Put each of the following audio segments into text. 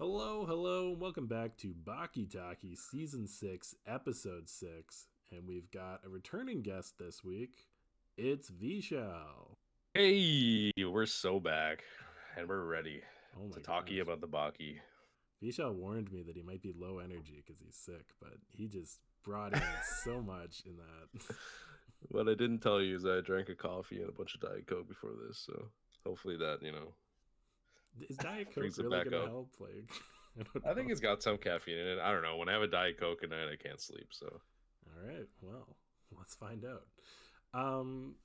Hello, and welcome back to Baki Taki Season 6, Episode 6. And we've got a returning guest this week. It's Vishal. Hey, we're so back, and we're ready Oh to my talk gosh. about the Baki. Vishal warned me that he might be low energy because he's sick, but he just brought in so much in that. What I didn't tell you is I drank a coffee and a bunch of Diet Coke before this, so hopefully that, Is Diet Coke brings it really back going to up. help? Like, I don't I think know. it's got some caffeine in it. I don't know. When I have a Diet Coke at night, I can't sleep, so. All right, well, let's find out.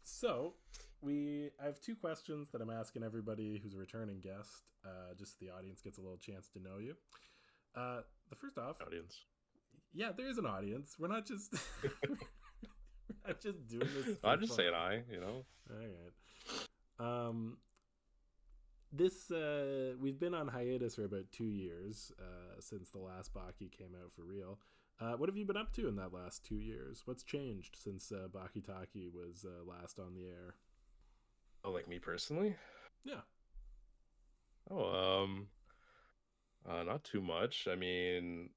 So I have two questions that I'm asking everybody who's a returning guest, just so the audience gets a little chance to know you. The first off, Audience. yeah, there is an audience. We're not just we're not just doing this for I'm just saying fun. All right. Um, this we've been on hiatus for about 2 years since the last Baki came out for real. What have you been up to in that last 2 years? What's changed since Baki Taki was last on the air? Oh, like me personally? Yeah. Oh, not too much. I mean,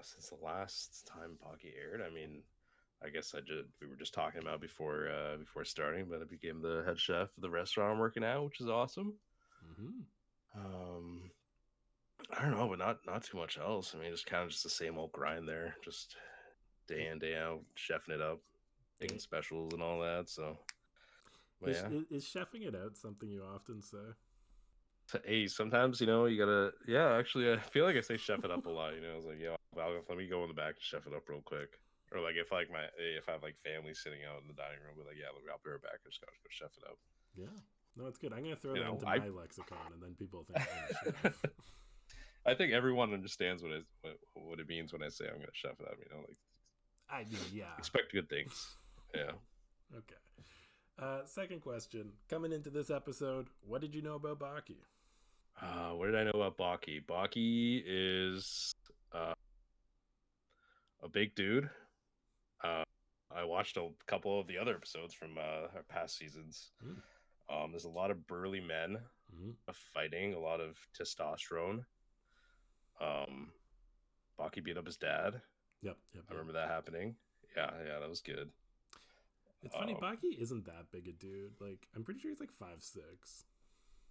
since the last time Baki aired, I guess we were just talking about before starting, but I became the head chef of the restaurant I'm working at, which is awesome. Mm-hmm. Um, I don't know, but not too much else. I mean, just kind of just the same old grind there, just day Is, in day out, chefing it up, making specials and all that. So, but is, yeah. is chefing it out something you often say? So, hey, sometimes you gotta. Yeah, actually, I feel like I say chef it up a lot. I was like, yeah, let me go in the back and chef it up real quick. Or like if I have like family sitting out in the dining room, we're like, yeah, I'll be right back. I just gotta go chef it up. Yeah. No, it's good. I'm going to throw You that know, into I my lexicon, and then people think I'm a chef. I think everyone understands what it means when I say I'm gonna chef it up. Like I mean, yeah. expect good things. Yeah. Okay. Second question. Coming into this episode, what did you know about Baki? What did I know about Baki? Baki is uh, a big dude. Uh, I watched a couple of the other episodes from our past seasons. Mm. There's a lot of burly men Mm-hmm. fighting, a lot of testosterone. Um, Baki beat up his dad. Yep. I remember that happening. Yeah, that was good. It's funny, Um, Baki isn't that big a dude. Like, I'm pretty sure he's like 5'6".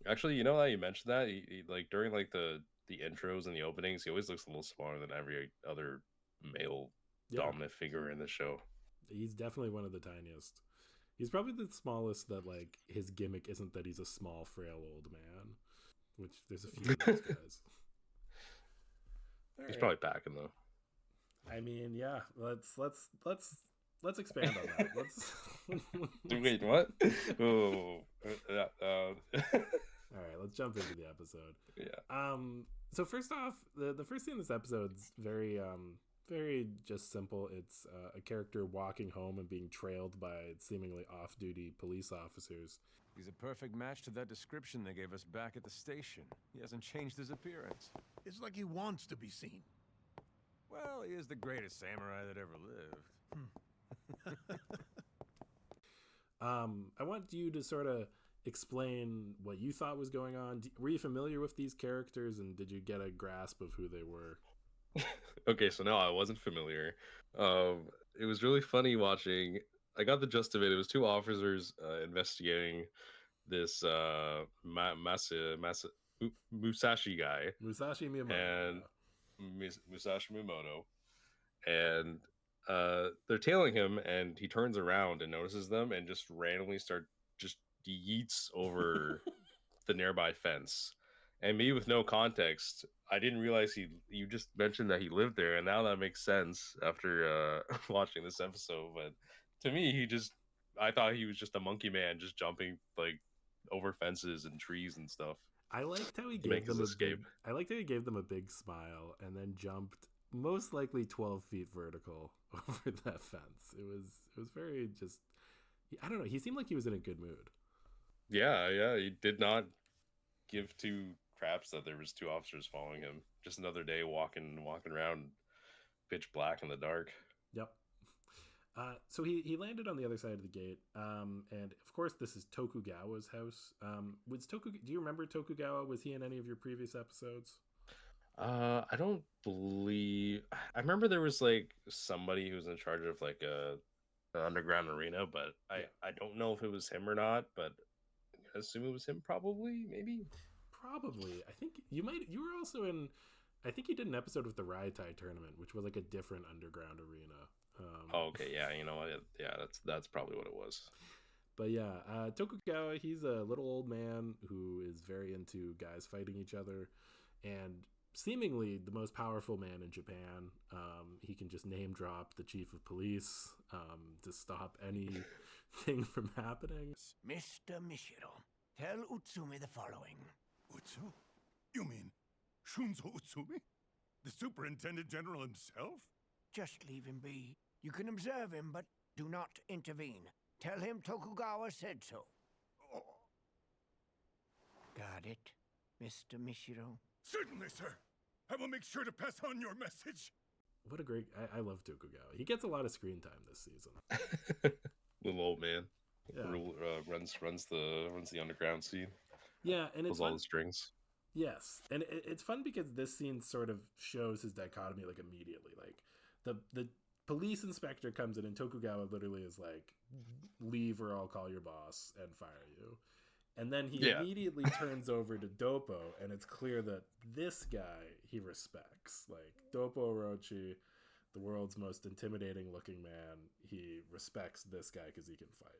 Actually, that you mentioned that he like during like the intros and the openings, he always looks a little smaller than every other male Yeah, dominant figure in the show. he's definitely one of the tiniest. He's probably the smallest that, like, his gimmick isn't that he's a small, frail old man, which there's a few of those guys. All He's right. probably packing though. I mean, yeah, let's expand on that. Wait, what? Oh, All right, let's jump into the episode. yeah. So first off, the first scene in this episode's very just simple. It's a character walking home and being trailed by seemingly off-duty police officers. He's a perfect match to that description they gave us back at the station. He hasn't changed his appearance. It's like he wants to be seen. Well, he is the greatest samurai that ever lived. I want you to sort of explain what you thought was going on. Were you familiar with these characters, and did you get a grasp of who they were? Okay, so no, I wasn't familiar. It was really funny watching. I got the gist of it. It was two officers investigating this Musashi guy Musashi Miyamoto. and Musashi Miyamoto, and they're tailing him, and he turns around and notices them, and just randomly just yeets over the nearby fence. And me with no context, I didn't realize you just mentioned that he lived there, and now that makes sense after watching this episode. But to me, I thought he was just a monkey man just jumping like over fences and trees and stuff I liked how he to gave make his them a escape. big. I liked how he gave them a big smile and then jumped most likely 12 feet vertical over that fence. It was very just. I don't know. He seemed like he was in a good mood. Yeah, he did not give two craps that there was two officers following him. Just another day walking around pitch black in the dark. Yep. So he landed on the other side of the gate, and of course this is Tokugawa's house. Do you remember Tokugawa? Was he in any of your previous episodes? I don't believe. I remember there was like somebody who was in charge of like an underground arena, but I don't know if it was him or not. But I assume it was him, probably, maybe. Probably. I think you might. You were also in. I think you did an episode with the Raitai tournament, which was like a different underground arena. Oh, okay, yeah, you know what? Yeah, that's probably what it was. But yeah, Tokugawa, he's a little old man who is very into guys fighting each other, and seemingly the most powerful man in Japan. He can just name drop the chief of police to stop anything from happening. Mr. Mishiro, tell Utsumi the following. Utsu? You mean Shunzo Utsumi? The Superintendent General himself? Just leave him be. You can observe him, but do not intervene. Tell him Tokugawa said so. Oh. Got it, Mr. Mishiro? Certainly, sir. I will make sure to pass on your message. What a great... I love Tokugawa. He gets a lot of screen time this season. Little old man. Yeah. Runs the underground scene. Yeah, and it's all the strings. Yes, and it's fun because this scene sort of shows his dichotomy like immediately. Like the police inspector comes in and Tokugawa literally is like, leave or I'll call your boss and fire you. And then he immediately turns over to Doppo, and it's clear that this guy he respects. Like Doppo Orochi, the world's most intimidating looking man, he respects this guy because he can fight.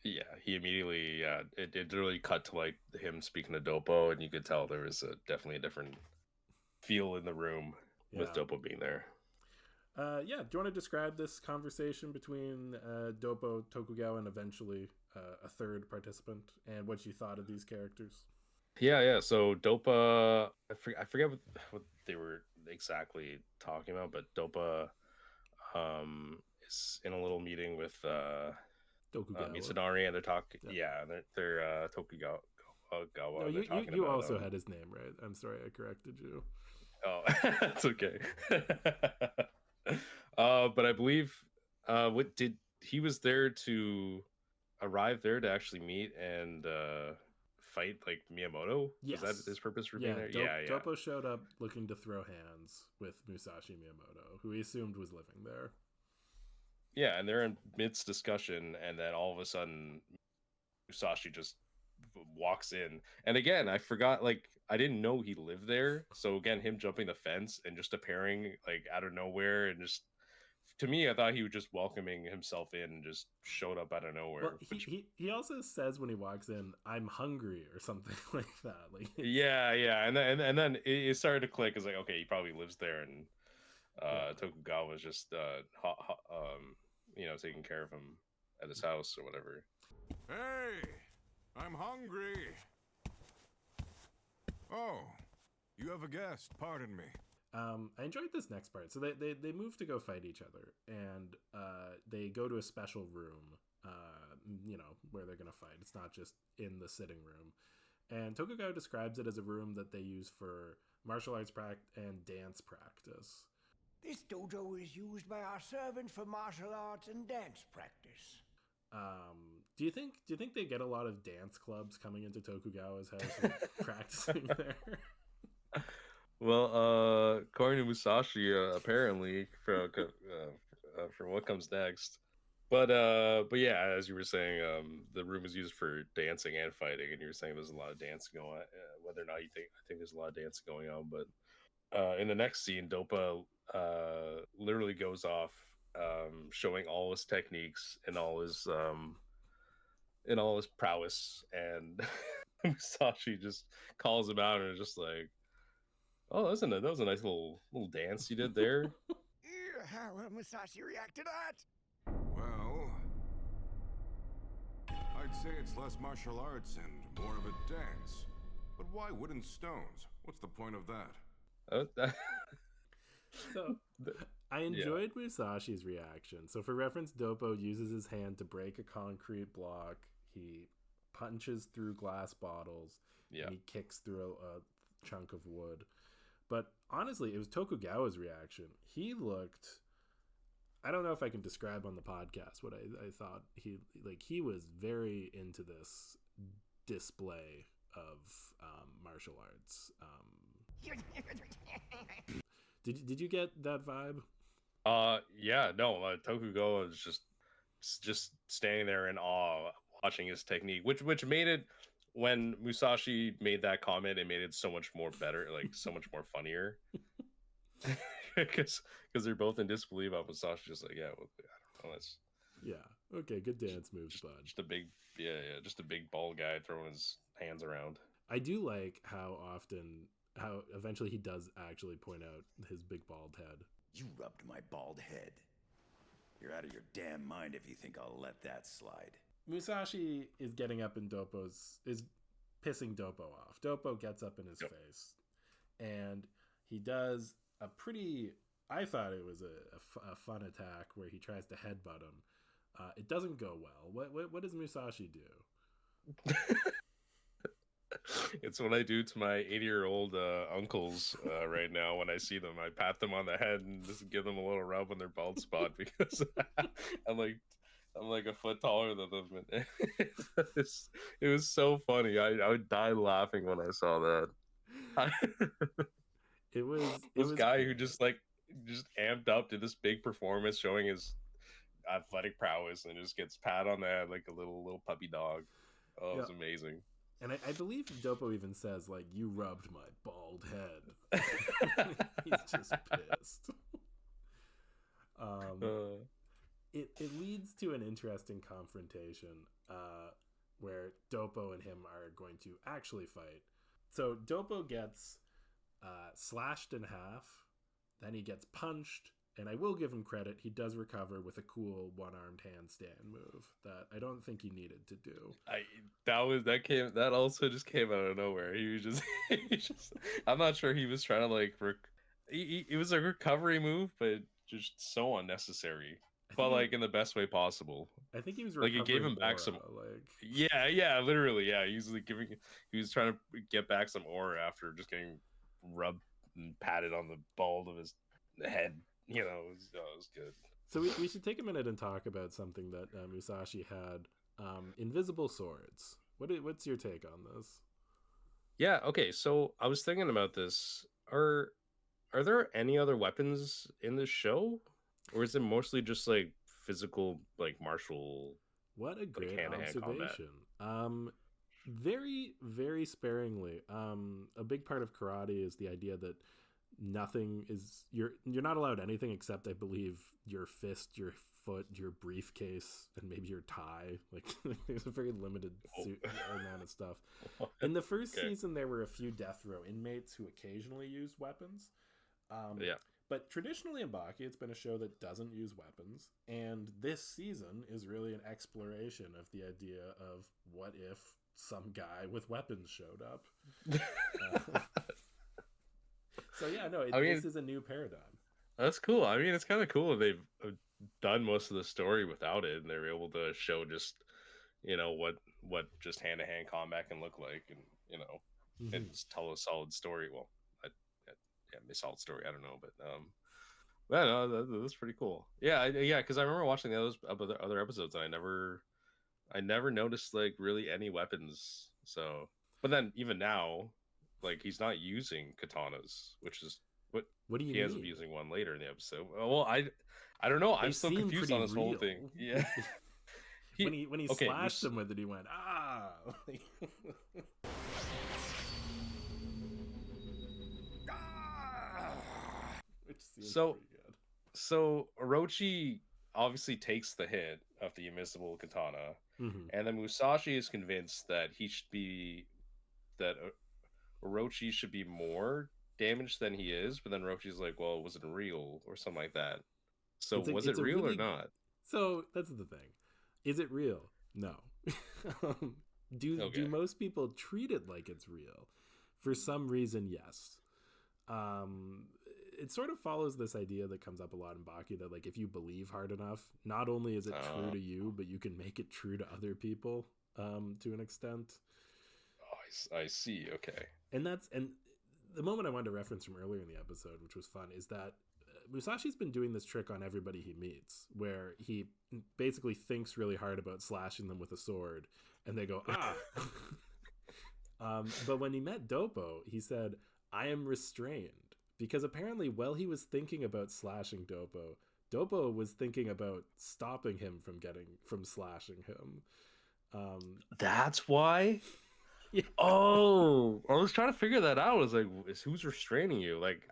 Yeah, he immediately, it really cut to like him speaking to Doppo, and you could tell there was definitely a different feel in the room with Doppo being there. Do you want to describe this conversation between Doppo, Tokugawa, and eventually a third participant, and what you thought of these characters? Yeah. So Doppo, I forget what they were exactly talking about, but Doppo is in a little meeting with Mitsunari, and they're talking. Yeah, they're Tokugawa. No, you also had his name right. I'm sorry, I corrected you. Oh, that's okay. But I believe he was there to arrive there to actually meet and fight like Miyamoto? Yes. Was that his purpose for being there? Yeah. Doppo showed up looking to throw hands with Musashi Miyamoto, who he assumed was living there. Yeah, and they're in midst discussion, and then all of a sudden Musashi just walks in. And again, I forgot, like, I didn't know he lived there. So again, him jumping the fence and just appearing like out of nowhere, and just, to me, I thought he was just welcoming himself in and just showed up out of nowhere. Well, he also says when he walks in, "I'm hungry" or something like that. Like, yeah, and then it started to click. It's like, okay, he probably lives there, and Tokugawa was just taking care of him at his house or whatever. Hey, I'm hungry. Oh, you have a guest. Pardon me. I enjoyed this next part. So they move to go fight each other, and they go to a special room, where they're going to fight. It's not just in the sitting room. And Tokugawa describes it as a room that they use for martial arts and dance practice. This dojo is used by our servants for martial arts and dance practice. Do you think they get a lot of dance clubs coming into Tokugawa's house and practicing there? Well, according to Musashi, apparently for what comes next, but yeah, as you were saying, the room is used for dancing and fighting, and you were saying there's a lot of dancing going on. Whether or not I think there's a lot of dancing going on, but in the next scene, Doppo literally goes off, showing all his techniques and all his prowess, and Musashi just calls him out and is just like, "Oh, that was a nice little dance you did there." How will Musashi react to that? Well, I'd say it's less martial arts and more of a dance. But why wooden stones? What's the point of that? So, I enjoyed Musashi's reaction. So, for reference, Doppo uses his hand to break a concrete block. He punches through glass bottles. And he kicks through a chunk of wood. But honestly, it was Tokugawa's reaction. He looked... I don't know if I can describe on the podcast what I thought. He was very into this display of martial arts. Did you get that vibe? Yeah, no, Tokugawa is just standing there in awe, watching his technique, which made it, when Musashi made that comment, it made it so much more better, like so much more funnier, because they're both in disbelief about Musashi, just like, yeah, well, I don't know, that's okay, good dance moves, bud. Just a big, just a big bald guy throwing his hands around. I do like how eventually he does actually point out his big bald head. You rubbed my bald head. You're out of your damn mind if you think I'll let that slide. Musashi is getting up in is pissing Doppo off. Doppo gets up in his face, and he does a pretty, I thought it was a fun attack where he tries to headbutt him. It doesn't go well. What does Musashi do? It's what I do to my 80-year-old uncles right now when I see them. I pat them on the head and just give them a little rub on their bald spot, because I'm like a foot taller than them. It was so funny. I would die laughing when I saw that. It was guy who just amped up to this big performance, showing his athletic prowess, and just gets pat on the head like a little puppy dog. Oh, it was amazing. And I believe Doppo even says, like, you rubbed my bald head. He's just pissed. It leads to an interesting confrontation where Doppo and him are going to actually fight. So Doppo gets slashed in half, then he gets punched, and I will give him credit, he does recover with a cool one-armed handstand move that I don't think he needed to do. That also just came out of nowhere. He was just I'm not sure he was trying to it was a recovery move, but just so unnecessary. But like in the best way possible. I think he was like, he gave him back some. Literally, yeah. He was trying to get back some aura after just getting rubbed and patted on the bald of his head. You know, it was good. So we should take a minute and talk about something that Musashi had. Invisible swords. What's your take on this? Yeah. Okay. So I was thinking about this. Are there any other weapons in this show, or is it mostly just like physical, like martial? What a great observation. Very, very sparingly. A big part of karate is the idea that nothing is you're not allowed anything except, I believe, your fist, your foot, your briefcase, and maybe your tie. Like, there's a very limited amount of stuff. In the first season, there were a few death row inmates who occasionally used weapons. But traditionally in Baki, it's been a show that doesn't use weapons, and this season is really an exploration of the idea of what if some guy with weapons showed up. So yeah, no, this is a new paradigm. That's cool. I mean, it's kind of cool they've done most of the story without it, and they're able to show just, what just hand-to-hand combat can look like, and and tell a solid story. Well, a solid story. I don't know, but that's pretty cool. Yeah, because I remember watching the other episodes, and I never noticed like really any weapons. So, but then even now, like, he's not using katanas, which is what do you mean? He ends up using one later in the episode. Well, I don't know. I'm still confused on this whole thing. Yeah. when he slashed him with it, he went, ah. Which seems pretty good. So Orochi obviously takes the hit of the invisible katana, and then Musashi is convinced that Orochi should be more damaged than he is, but then Orochi's like, well, was it real or something like that? So was it real or not? So that's the thing. Is it real? No. Do most people treat it like it's real? For some reason, yes. It sort of follows this idea that comes up a lot in Baki that, like, if you believe hard enough, not only is it true to you, but you can make it true to other people to an extent. Oh, I see. Okay. And the moment I wanted to reference from earlier in the episode, which was fun, is that Musashi's been doing this trick on everybody he meets, where he basically thinks really hard about slashing them with a sword, and they go, ah. But when he met Doppo, he said, I am restrained. Because apparently while he was thinking about slashing Dopo was thinking about stopping him from slashing him. That's why? Yeah. Oh, I was trying to figure that out. I was like, who's restraining you? Like,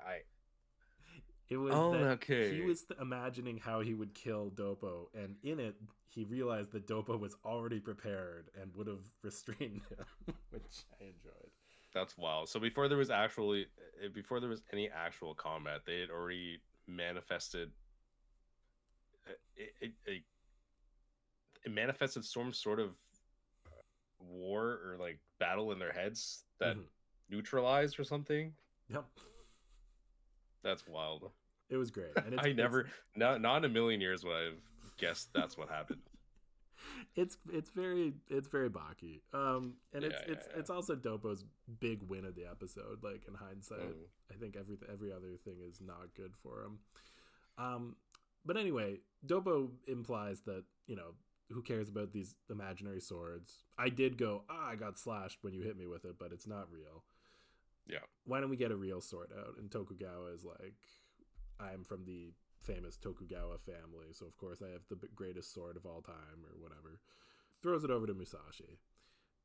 It was okay. He was imagining how he would kill Dopo, and in it, he realized that Dopo was already prepared and would have restrained him, which I enjoyed. That's wild. So before there was any actual combat, they had already manifested it manifested some sort of war or like battle in their heads that neutralized or something. Yep. That's wild. It was great. And not in a million years would I have guessed that's what happened. It's very Baki. And it's also Dopo's big win of the episode. Like in hindsight, I think every other thing is not good for him. But anyway, Dopo implies that, who cares about these imaginary swords? I did go, I got slashed when you hit me with it, but it's not real. Yeah. Why don't we get a real sword out? And Tokugawa is like, I'm from the famous Tokugawa family, so of course I have the greatest sword of all time or whatever. Throws it over to Musashi.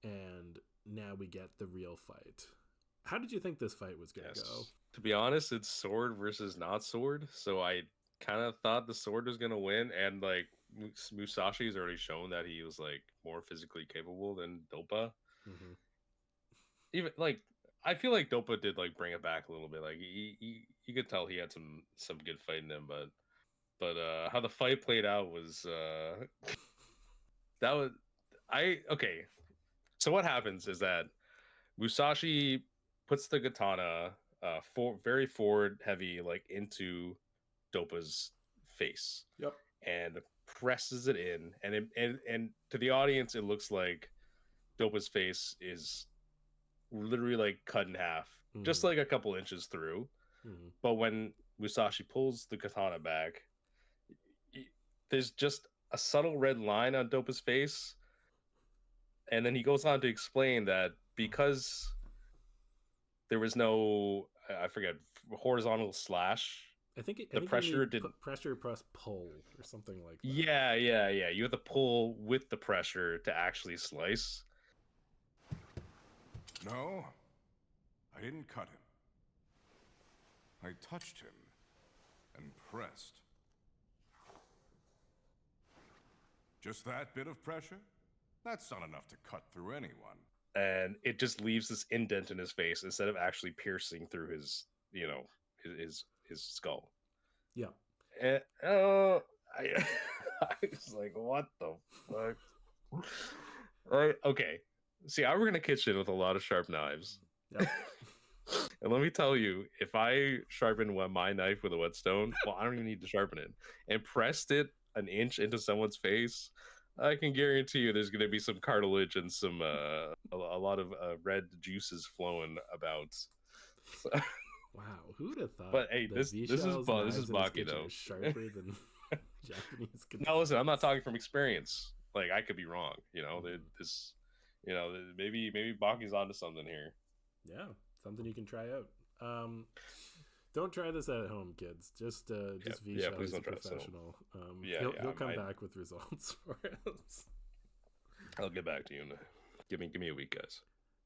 And now we get the real fight. How did you think this fight was going to go? To be honest, it's sword versus not sword. So I kind of thought the sword was going to win. And like Musashi has already shown that he was like more physically capable than Dopa. Mm-hmm. Even like, I feel like Dopa did like bring it back a little bit. Like you could tell he had some good fight in him, but how the fight played out was okay. So what happens is that Musashi puts the katana very forward heavy like into Dopa's face. Yep. And presses it in, and to the audience it looks like Dopa's face is literally like cut in half, just like a couple inches through. But when Musashi pulls the katana back, there's just a subtle red line on Dopa's face, and then he goes on to explain that because there was no, I forget, horizontal slash. I think pressure did pressure plus pull or something like that. Yeah. You have to pull with the pressure to actually slice. No, I didn't cut him. I touched him and pressed. Just that bit of pressure? That's not enough to cut through anyone. And it just leaves this indent in his face instead of actually piercing through his, his skull. Yeah. And, I was like, what the fuck? Okay. See, I work in a kitchen with a lot of sharp knives. Yep. And let me tell you, if I sharpen my knife with a whetstone, well, I don't even need to sharpen it, and pressed it an inch into someone's face, I can guarantee you there's going to be some cartilage and some a lot of red juices flowing about. So, wow, who would have thought? But hey, this is Baki though. Sharper than Japanese. Now listen, I'm not talking from experience. Like I could be wrong. Maybe Baki's onto something here. Yeah, something you can try out. Don't try this at home, kids. Just Vishal is a professional. He'll come back with results for us. I'll get back to you. Give me a week, guys.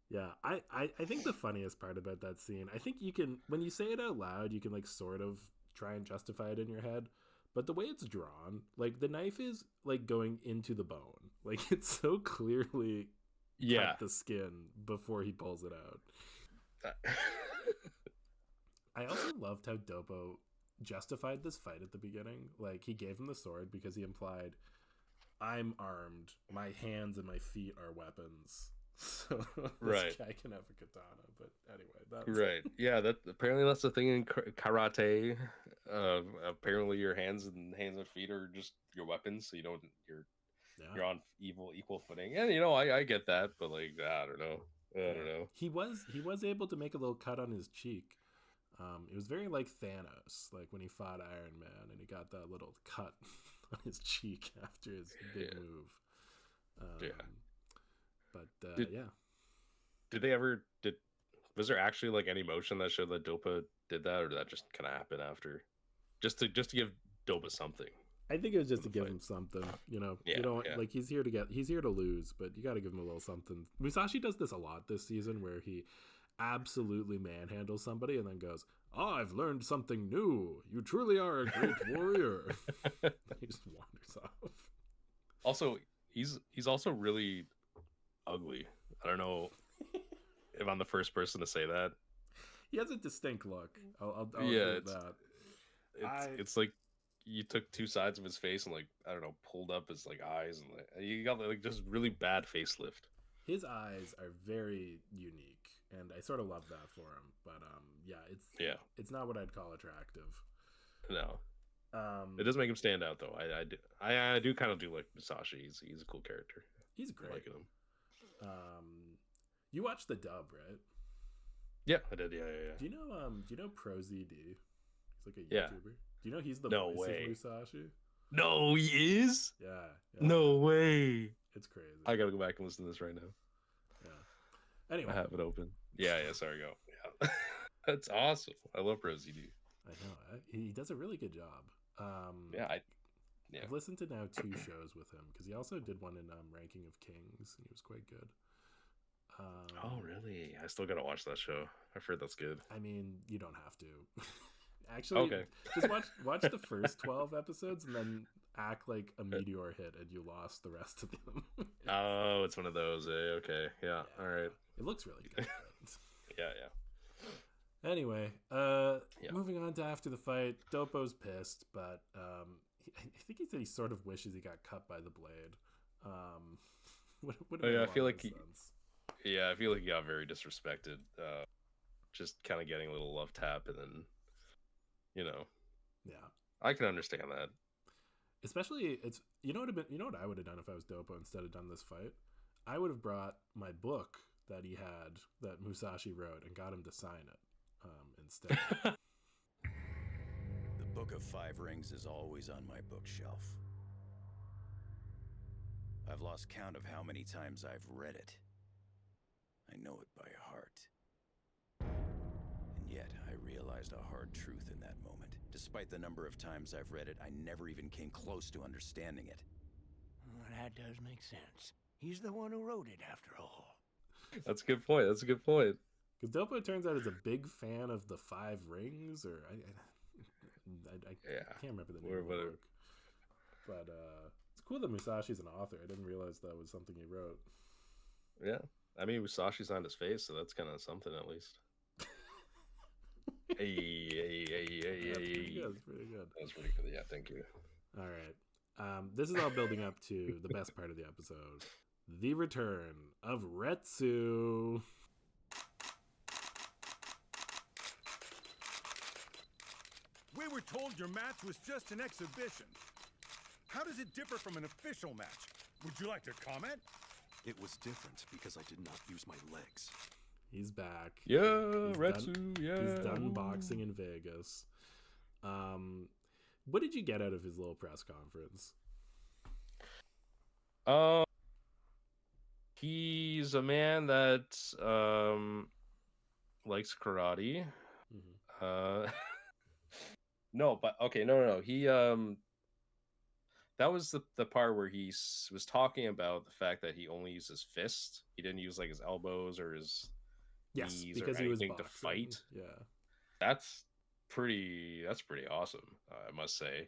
Yeah, I think the funniest part about that scene, I think you can, when you say it out loud, you can like sort of try and justify it in your head. But the way it's drawn, like the knife is like going into the bone. Like it's so clearly cut the skin before he pulls it out. I also loved how Dopo justified this fight at the beginning. Like he gave him the sword because he implied, I'm armed, my hands and my feet are weapons. So this guy can have a katana. But anyway, that's apparently that's the thing in karate. Apparently your hands and feet are just your weapons, so you're on equal footing. And I get that, but like I don't know. He was able to make a little cut on his cheek. It was very like Thanos, like when he fought Iron Man and he got that little cut on his cheek after his big move. But Did Was there actually like any motion that showed that Dopa did that, or did that just kind of happen after, just to give Dopa something? I think it was just to give him something, you know. Yeah, you don't yeah. like he's here to lose, but you got to give him a little something. Musashi does this a lot this season, where he absolutely manhandles somebody and then goes, "Oh, I've learned something new. You truly are a great warrior." He just wanders off. Also, he's also really ugly. I don't know if I'm the first person to say that. He has a distinct look. I'll Yeah, agree with that. It's like you took two sides of his face and like, I don't know, pulled up his like eyes, and like you got like just really bad facelift. His eyes are very unique, and I sort of love that for him. But it's not what I'd call attractive. No. It does make him stand out though. I do kind of do like Musashi. He's a cool character. He's great. I like him. You watched the dub, right? Yeah, I did. Yeah. Do you know ProZD? He's like a YouTuber. Yeah. Do you know he's the No voice way. of Musashi? No, he is? Yeah. No way. It's crazy. I gotta go back and listen to this right now. Yeah. Anyway. I have it open. Yeah, sorry, go. Yeah. That's awesome. I love ProZD. I know. He does a really good job. I've listened to now 2 shows with him, because he also did one in Ranking of Kings, and he was quite good. Oh, really? I still gotta watch that show. I've heard that's good. I mean, you don't have to. Actually, okay. Just watch the first 12 episodes and then act like a meteor hit and you lost the rest of them. Oh, it's one of those. Okay. Yeah. All right. It looks really good. Yeah. Anyway, moving on to after the fight, Dopo's pissed, but I think he said he sort of wishes he got cut by the blade. I feel like I feel like he got very disrespected. Just kind of getting a little love tap, and then, yeah, I can understand that. Especially, you know what I would have done if I was Dopo instead of done this fight? I would have brought my book that he had, that Musashi wrote, and got him to sign it instead. The Book of Five Rings is always on my bookshelf. I've lost count of how many times I've read it. I know it by heart. And yet, I realized a hard truth in that moment. Despite the number of times I've read it, I never even came close to understanding it. Well, that does make sense. He's the one who wrote it, after all. That's a good point. Because Dopo turns out is a big fan of the Five Rings, or I can't remember the name of the book. But it's cool that Musashi's an author. I didn't realize that was something he wrote. Yeah. I mean, Musashi's on his face, so that's kind of something at least. Hey. That's pretty good. That was pretty good. Yeah, thank you. All right. This is all building up to the best part of the episode. The return of Retsu. We were told your match was just an exhibition. How does it differ from an official match? Would you like to comment? It was different because I did not use my legs. He's back. Yeah, Retsu, yeah. He's done boxing in Vegas. What did you get out of his little press conference? He's a man that likes karate. Mm-hmm. No. He that was the part where he was talking about the fact that he only uses fists. He didn't use like his elbows or his knees because or he was anything boxing. to fight. Yeah, that's pretty awesome. I must say.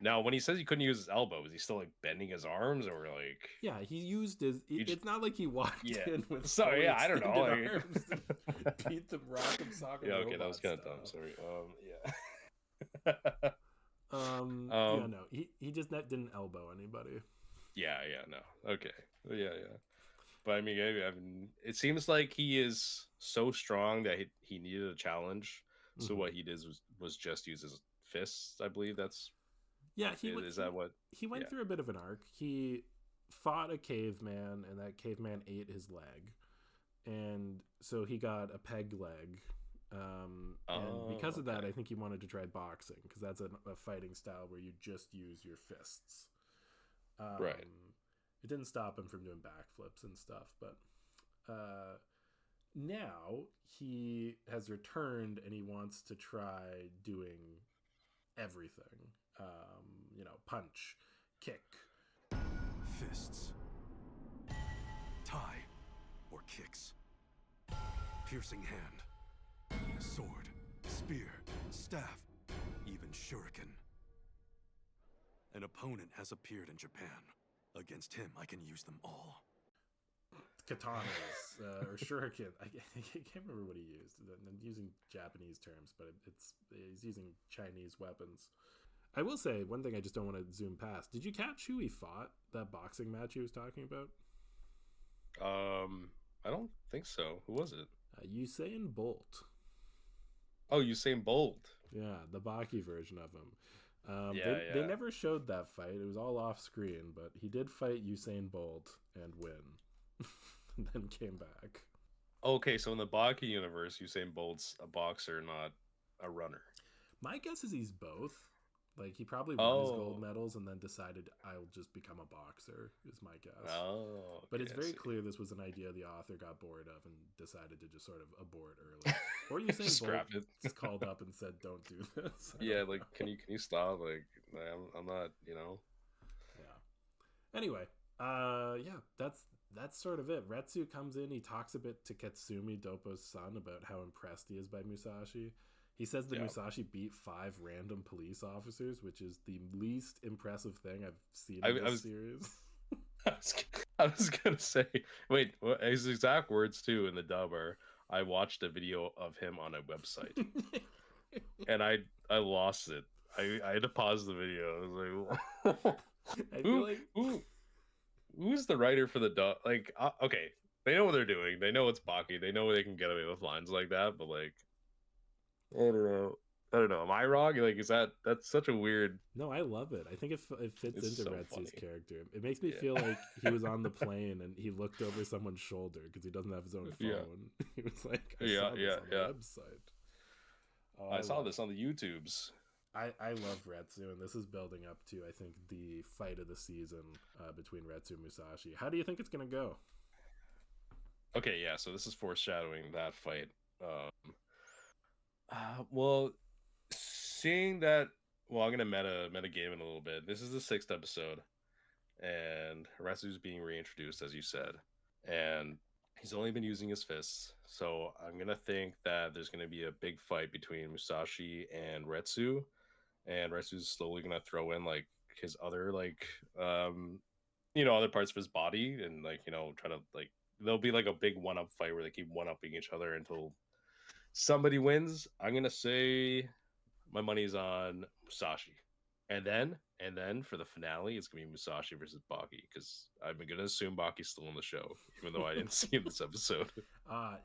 Now when he says he couldn't use his elbows, is he still like bending his arms or like? Yeah, he used his. It's not like he walked in with. Sorry, I don't know. Arms and beat them, rock him, soccer. Yeah, okay, that was kind of dumb. Sorry. No, he just didn't elbow anybody. Yeah, no. Okay. Yeah. But I mean, it seems like he is so strong that he needed a challenge. Mm-hmm. So what he did was just use his fists. I believe that's. Yeah, he went through a bit of an arc. He fought a caveman, and that caveman ate his leg, and so he got a peg leg. And because of that, I think he wanted to try boxing, because that's a fighting style where you just use your fists. Right. It didn't stop him from doing backflips and stuff, but now he has returned and he wants to try doing everything. Punch, kick, Fists. Tie. Or kicks. Piercing hand. Sword. Spear. Staff. Even shuriken. An opponent has appeared in Japan. Against him, I can use them all. katanas, or shuriken. I can't remember what he used. I'm using Japanese terms, but he's using Chinese weapons. I will say one thing I just don't want to zoom past. Did you catch who he fought? That boxing match he was talking about? I don't think so. Who was it? Usain Bolt. Oh, Usain Bolt. Yeah, the Baki version of him. They never showed that fight. It was all off screen, but he did fight Usain Bolt and win. And then came back. Okay, so in the Baki universe, Usain Bolt's a boxer, not a runner. My guess is he's both. Like, he probably won his gold medals and then decided, I'll just become a boxer, is my guess. Oh, okay, but it's very clear this was an idea the author got bored of and decided to just sort of abort early. Or Usain Bolt just called up and said, don't do this. Yeah, like, can you stop? Like, I'm not, Yeah. Anyway, that's sort of it. Retsu comes in, he talks a bit to Katsumi, Doppo's son, about how impressed he is by Musashi. He says that Musashi beat 5 random police officers, which is the least impressive thing I've seen in this series. I was gonna say, wait, his exact words too in the dub are, I watched a video of him on a website. And I lost it. I had to pause the video. I was like, who's the writer for the dub? Like, okay, they know what they're doing. They know it's Baki. They know they can get away with lines like that, but like, I don't know. Am I wrong? Like, that's such a weird... No, I love it. I think it fits into Retsu's character. It makes me feel like he was on the plane and he looked over someone's shoulder because he doesn't have his own phone. Yeah. He was like, I saw this on the website. Oh, I saw this on the YouTubes. I love Retsu, and this is building up to, I think, the fight of the season between Retsu and Musashi. How do you think it's going to go? Okay, yeah, so this is foreshadowing that fight. Well, seeing that, I'm gonna meta game in a little bit. This is the 6th episode, and Retsu's being reintroduced, as you said, and he's only been using his fists. So I'm gonna think that there's gonna be a big fight between Musashi and Retsu's slowly gonna throw in like his other other parts of his body and try to there'll be like a big one-up fight where they keep one-upping each other until somebody wins. I'm gonna say my money's on Musashi, and then for the finale, it's gonna be Musashi versus Baki, because I'm gonna assume Baki's still in the show, even though I didn't see him this episode.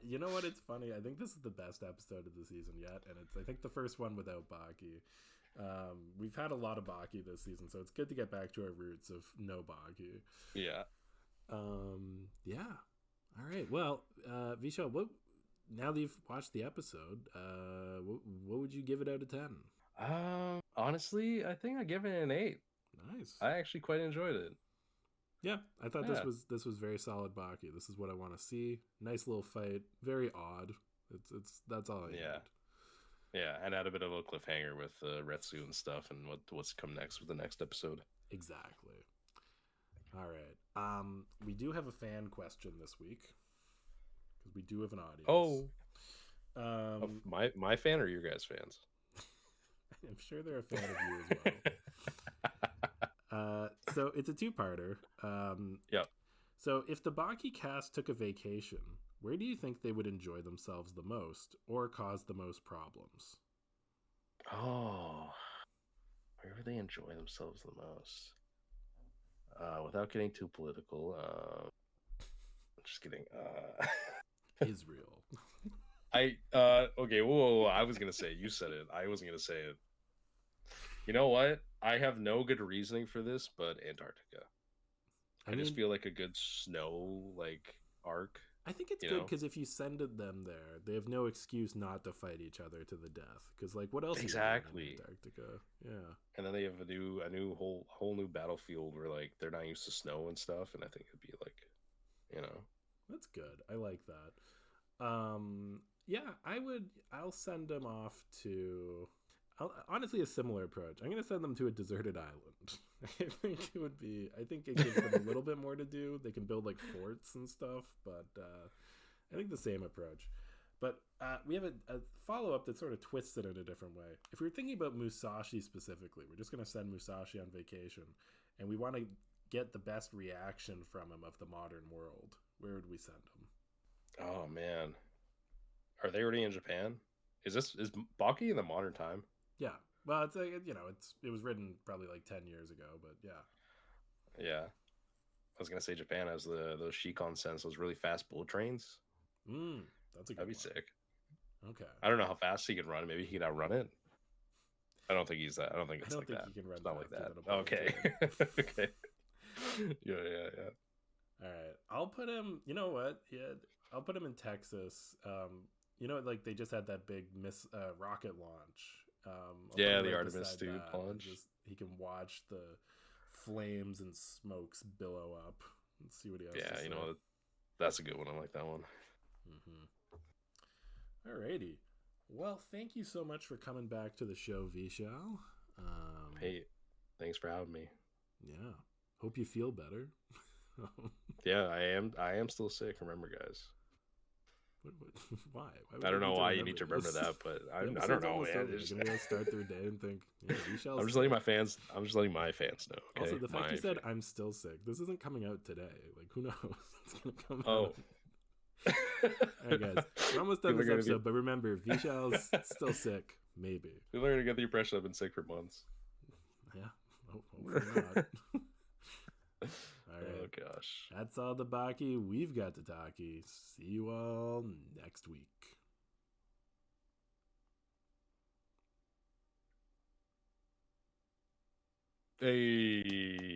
You know what? It's funny. I think this is the best episode of the season yet, and it's I think the first one without Baki. We've had a lot of Baki this season, so it's good to get back to our roots of no Baki. Yeah. Yeah. All right. Well, Vishal, now that you've watched the episode, what would you give it out of 10? Honestly, I think I give it an 8. Nice. I actually quite enjoyed it. Yeah, I thought this was very solid Baki. This is what I want to see. Nice little fight. Very odd. That's all I need. Yeah, and add a bit of a cliffhanger with Retsu and stuff, and what's come next with the next episode. Exactly. All right. We do have a fan question this week, because we do have an audience. My fan or your guys' fans? I'm sure they're a fan of you as well. So it's a 2-parter. Yep. So if the Baki cast took a vacation, where do you think they would enjoy themselves the most or cause the most problems? Oh, where would they enjoy themselves the most? Without getting too political, I'm just kidding. Israel. Okay, whoa, I was gonna say, you said it. I wasn't gonna say it. You know what? I have no good reasoning for this, but Antarctica. I just feel like a good snow arc. I think it's good because if you send them there, they have no excuse not to fight each other to the death. Because what else? Exactly. Is in Antarctica? Yeah. And then they have a whole new battlefield where they're not used to snow and stuff. And I think it'd be That's good. I like that. Yeah, I'll send them off to, honestly, a similar approach. I'm going to send them to a deserted island. I think it gives them a little bit more to do. They can build like forts and stuff, but I think the same approach. But we have a follow-up that sort of twists it in a different way. If we were thinking about Musashi specifically, we're just going to send Musashi on vacation, and we want to get the best reaction from him of the modern world. Where would we send him? Oh man, are they already in Japan? Is Baki in the modern time? Yeah. Well, it's like, it was written probably like 10 years ago, but yeah. Yeah. I was gonna say Japan has those Shikansen, those really fast bullet trains. That's a good That'd be one. sick. Okay. I don't know how fast he can run. Maybe he can outrun it. I don't think he's that. I don't think it's like that. He can run. It's not like that. Than a Okay. Okay. Yeah. All right. I'll put him. You know what? Yeah. I'll put him in Texas. Like they just had that big rocket launch. Yeah, the Artemis dude launch. He can watch the flames and smokes billow up and see what he has to say. Yeah, that's a good one. I like that one. Alrighty. Well, thank you so much for coming back to the show, Vishal. Hey, thanks for having me. Yeah. Hope you feel better. Yeah, I am still sick. Remember, guys. Why? I don't know why you need to remember that, but I don't know, man. You're gonna start their day and think, Vishal's I'm just letting my fans know. Okay? Also, the fact you said I'm still sick. This isn't coming out today. Like, who knows? It's gonna come out. Oh. All right, guys. We're almost done this episode, but remember, Vishal's still sick. Maybe. People are gonna get the impression I've been sick for months. Yeah. Hopefully not. All right. Oh gosh. That's all the Baki we've got to talkie. See you all next week. Hey.